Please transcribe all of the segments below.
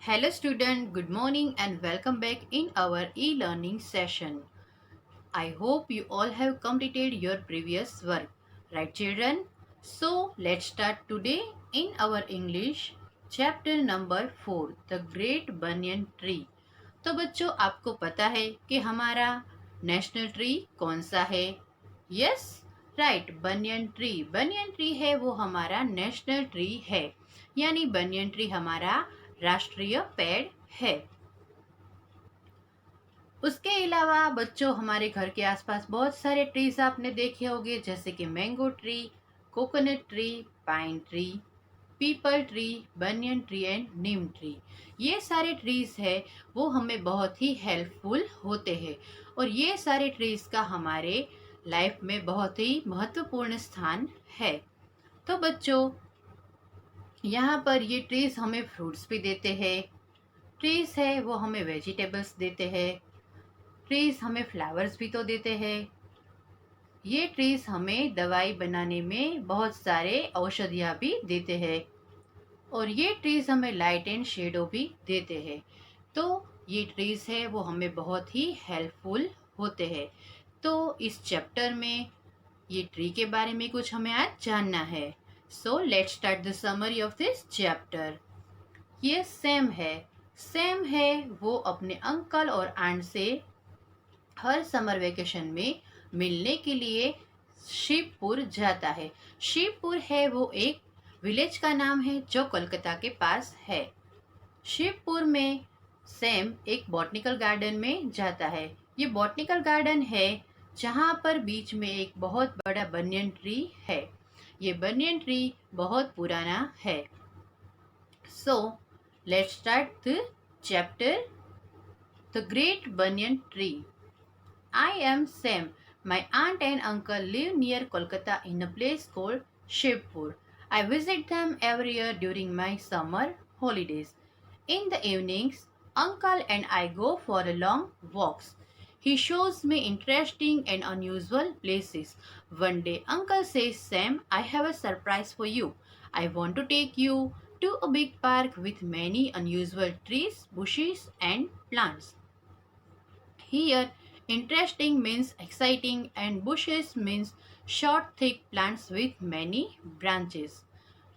Hello student, good morning and welcome back in our e-learning session. I hope you all have completed your previous work. Right children? So let's start today in our English chapter number 4 The Great Banyan Tree. तो बच्चों आपको पता है कि हमारा national tree कौन सा है? Yes right, banyan tree. Banyan tree है वो हमारा नेशनल ट्री है, यानी बनियन ट्री हमारा राष्ट्रीय पेड़ है। उसके अलावा बच्चों हमारे घर के आसपास बहुत सारे ट्रीज आपने देखे होंगे, जैसे कि mango tree, coconut tree, pine tree, people tree, banyan tree and Neem tree. ये सारे ट्रीज है वो हमें बहुत ही हेल्पफुल होते हैं और ये सारे ट्रीज का हमारे लाइफ में बहुत ही महत्वपूर्ण स्थान है। तो बच्चों यहाँ पर ये ट्रीज हमें फ्रूट्स भी देते हैं, ट्रीज है वो हमें वेजिटेबल्स देते हैं, ट्रीज हमें फ्लावर्स भी तो देते हैं। ये ट्रीज हमें दवाई बनाने में बहुत सारे औषधियाँ भी देते हैं और ये ट्रीज हमें लाइट एंड शेडो भी देते हैं। तो ये ट्रीज है वो हमें बहुत ही हेल्पफुल होते हैं। तो इस चैप्टर में ये ट्री के बारे में कुछ हमें आज जानना है। So let's start the summary of this chapter. ये सैम है वो अपने अंकल और आंट से हर समर वेकेशन में मिलने के लिए शिवपुर जाता है। शिवपुर है वो एक विलेज का नाम है जो कोलकाता के पास है। शिवपुर में सैम एक बॉटनिकल गार्डन में जाता है। ये बॉटनिकल गार्डन है जहाँ पर बीच में एक बहुत बड़ा बनियन ट्री है। ये बनियन ट्री बहुत पुराना है। So let's start the chapter the great banyan tree. I am Sam. My aunt and uncle live near Kolkata in a place called Shivpur. I visit them every year during my summer holidays. In the evenings, uncle and I go for a long walks. He shows me interesting and unusual places. One day, uncle says, Sam, I have a surprise for you. I want to take you to a big park with many unusual trees, bushes, and plants. Here, interesting means exciting and bushes means short thick plants with many branches.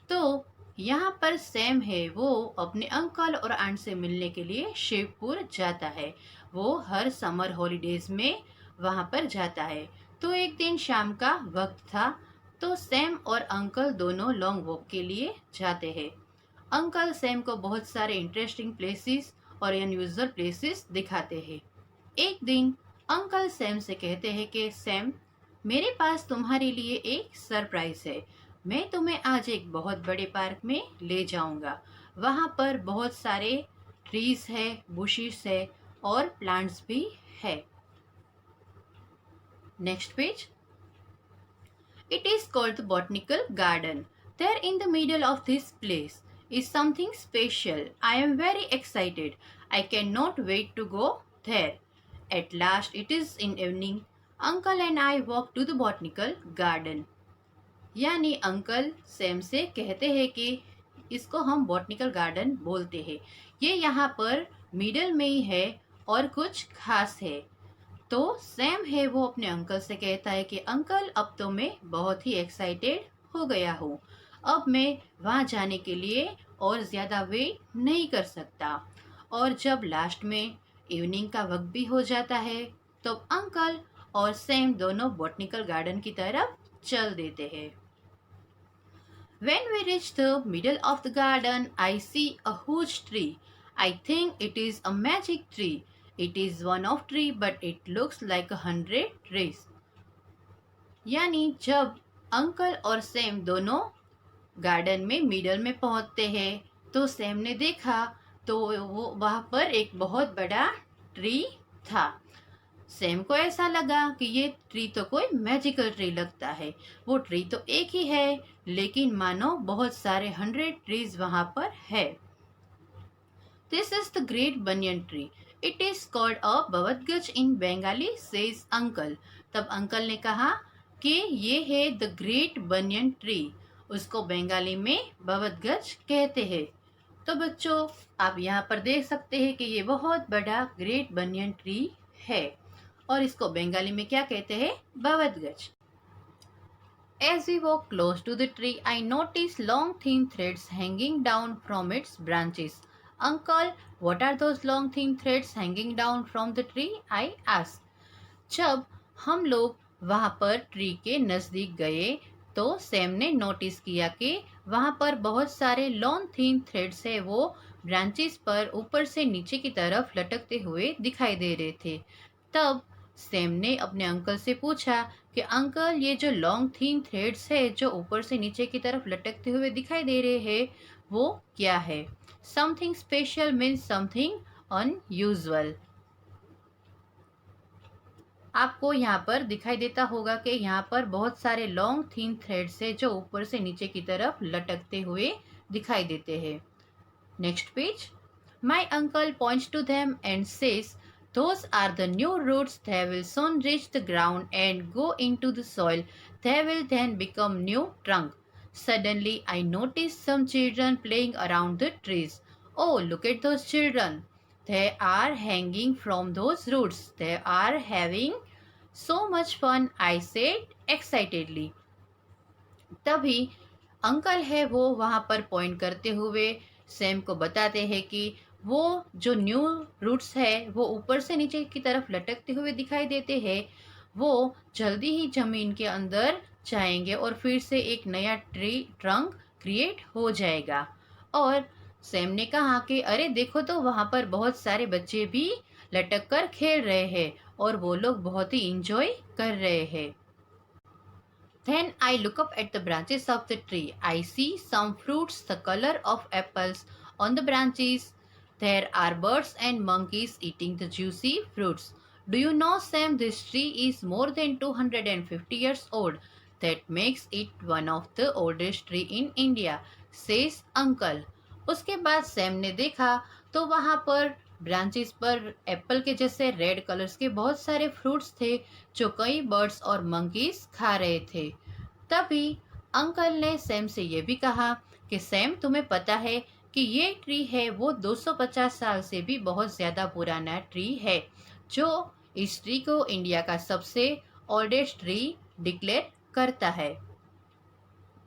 तो यहाँ पर Sam है वो अपने uncle और aunt से मिलने के लिए शिवपुर जाता है। वो हर समर हॉलीडेज में वहाँ पर जाता है। तो एक दिन शाम का वक्त था, तो सैम और अंकल दोनों लॉन्ग वॉक के लिए जाते हैं। अंकल सैम को बहुत सारे इंटरेस्टिंग प्लेसेस और अनयूजुअल प्लेसेस दिखाते हैं। एक दिन अंकल सैम से कहते हैं कि सैम, मेरे पास तुम्हारे लिए एक सरप्राइज है। मैं तुम्हें आज एक बहुत बड़े पार्क में ले जाऊंगा। वहाँ पर बहुत सारे ट्रीज है, बुशेस है और प्लांट्स भी है। Next page. It is called the botanical garden. There in the middle of this place is something special. I am very excited. I cannot wait to go there. At last, it is in evening. Uncle and I walk to the botanical garden. यानी uncle Sam से कहते हैं कि इसको हम botanical garden बोलते हैं। ये यहाँ पर मिडल में ही है और कुछ खास है। तो सैम है वो अपने अंकल से कहता है कि अंकल, अब तो मैं बहुत ही एक्साइटेड हो गया हूँ। अब मैं वहाँ जाने के लिए और ज़्यादा वेट नहीं कर सकता। और जब लास्ट में इवनिंग का वक्त भी हो जाता है तो अंकल और सैम दोनों बॉटनिकल गार्डन की तरफ चल देते हैं। When we reach the middle of the garden, I see a huge tree. I think it is a magic tree. It is one of tree, but it looks like 100 trees. यानी जब uncle और Sam दोनों garden में middle में पहुंचते हैं तो Sam ने देखा तो वो वहाँ पर एक बहुत बड़ा ट्री था। सैम को ऐसा लगा कि ये ट्री तो कोई मैजिकल ट्री लगता है। वो ट्री तो एक ही है लेकिन मानो बहुत सारे 100 ट्रीज वहाँ पर है। This is the great banyan tree. It is called a बवतगज इन बंगाली, सेज अंकल। तब अंकल ने कहा कि ये है द ग्रेट बनियन ट्री। उसको बंगाली में बवतगज कहते हैं। तो बच्चों आप यहाँ पर देख सकते हैं कि ये बहुत बड़ा ग्रेट बनियन ट्री है और इसको बंगाली में क्या कहते हैं, बवत गज। As we walk close to the tree, I notice long thin threads hanging down from its branches. Uncle, what are those long thin threads hanging down from the tree? I asked. जब हम लोग वहाँ पर tree के नज़दीक गए तो Sam ने नोटिस किया कि वहाँ पर बहुत सारे लॉन्ग थिन थ्रेड्स है, वो ब्रांचेस पर ऊपर से नीचे की तरफ लटकते हुए दिखाई दे रहे थे। तब सैम ने अपने अंकल से पूछा कि अंकल, ये जो लॉन्ग थिन थ्रेड्स है जो ऊपर से नीचे की तरफ लटकते हुए दिखाई दे रहे हैं वो क्या है? Something special means something unusual. आपको यहाँ पर दिखाई देता होगा कि यहाँ पर बहुत सारे लॉन्ग थिन थ्रेड्स है जो ऊपर से नीचे की तरफ लटकते हुए दिखाई देते हैं। Next page. My uncle points to them and says, those are the new roots. They will soon reach the ground and go into the soil. They will then become new trunk. Suddenly, I noticed some children playing around the trees. Oh, look at those children. They are hanging from those roots. They are having so much fun, I said excitedly. तभी uncle है वो वहाँ पर point करते हुए Sam को बताते हैं कि वो जो न्यू रूट्स है वो ऊपर से नीचे की तरफ लटकते हुए दिखाई देते हैं, वो जल्दी ही जमीन के अंदर जाएंगे और फिर से एक नया ट्री ट्रंक क्रिएट हो जाएगा। और सैम ने कहा कि अरे देखो तो वहाँ पर बहुत सारे बच्चे भी लटक कर खेल रहे हैं और वो लोग बहुत ही इंजॉय कर रहे हैं। Then I look up at the branches of the tree. I see some fruits the color of apples on the branches. There are birds and monkeys eating the juicy fruits. Do you know, Sam, this tree is more than 250 years old. That makes it one of the oldest tree in India, says uncle. उसके बाद Sam ने देखा तो वहाँ पर branches पर Apple के जैसे रेड कलर्स के बहुत सारे फ्रूट्स थे जो कई बर्ड्स और मंकीज खा रहे थे। तभी अंकल ने सैम से ये भी कहा कि सैम, तुम्हें पता है कि ये ट्री है वो 250 साल से भी बहुत ज़्यादा पुराना ट्री है, जो इस ट्री को इंडिया का सबसे ओल्डेस्ट ट्री डिक्लेयर करता है।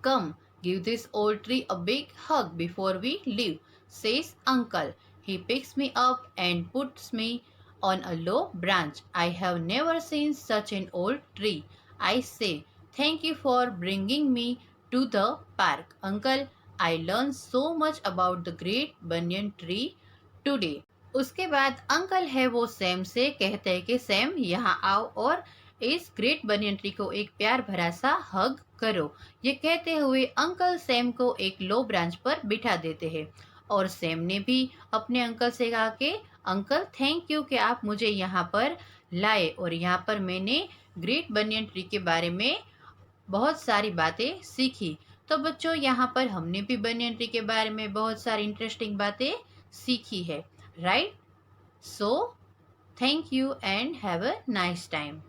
कम, give this old tree a big hug before we leave, says uncle. He picks me up and puts me on a low branch. I have never seen such an old tree. I say, thank you for bringing me to the park. Uncle, I learned so much about the great banyan tree today. उसके बाद uncle है वो Sam से कहते हैं कि Sam यहाँ आओ और इस ग्रेट बनियन ट्री को एक प्यार भरा सा हग करो। ये कहते हुए अंकल सैम को एक लो ब्रांच पर बिठा देते हैं और सैम ने भी अपने अंकल से कहा कि अंकल थैंक यू कि आप मुझे यहाँ पर लाए और यहाँ पर मैंने ग्रेट बनियन ट्री के बारे में बहुत सारी बातें सीखी। तो बच्चों यहाँ पर हमने भी बनियन ट्री के बारे में बहुत सारी इंटरेस्टिंग बातें सीखी है, right? So, thank you and have a nice time.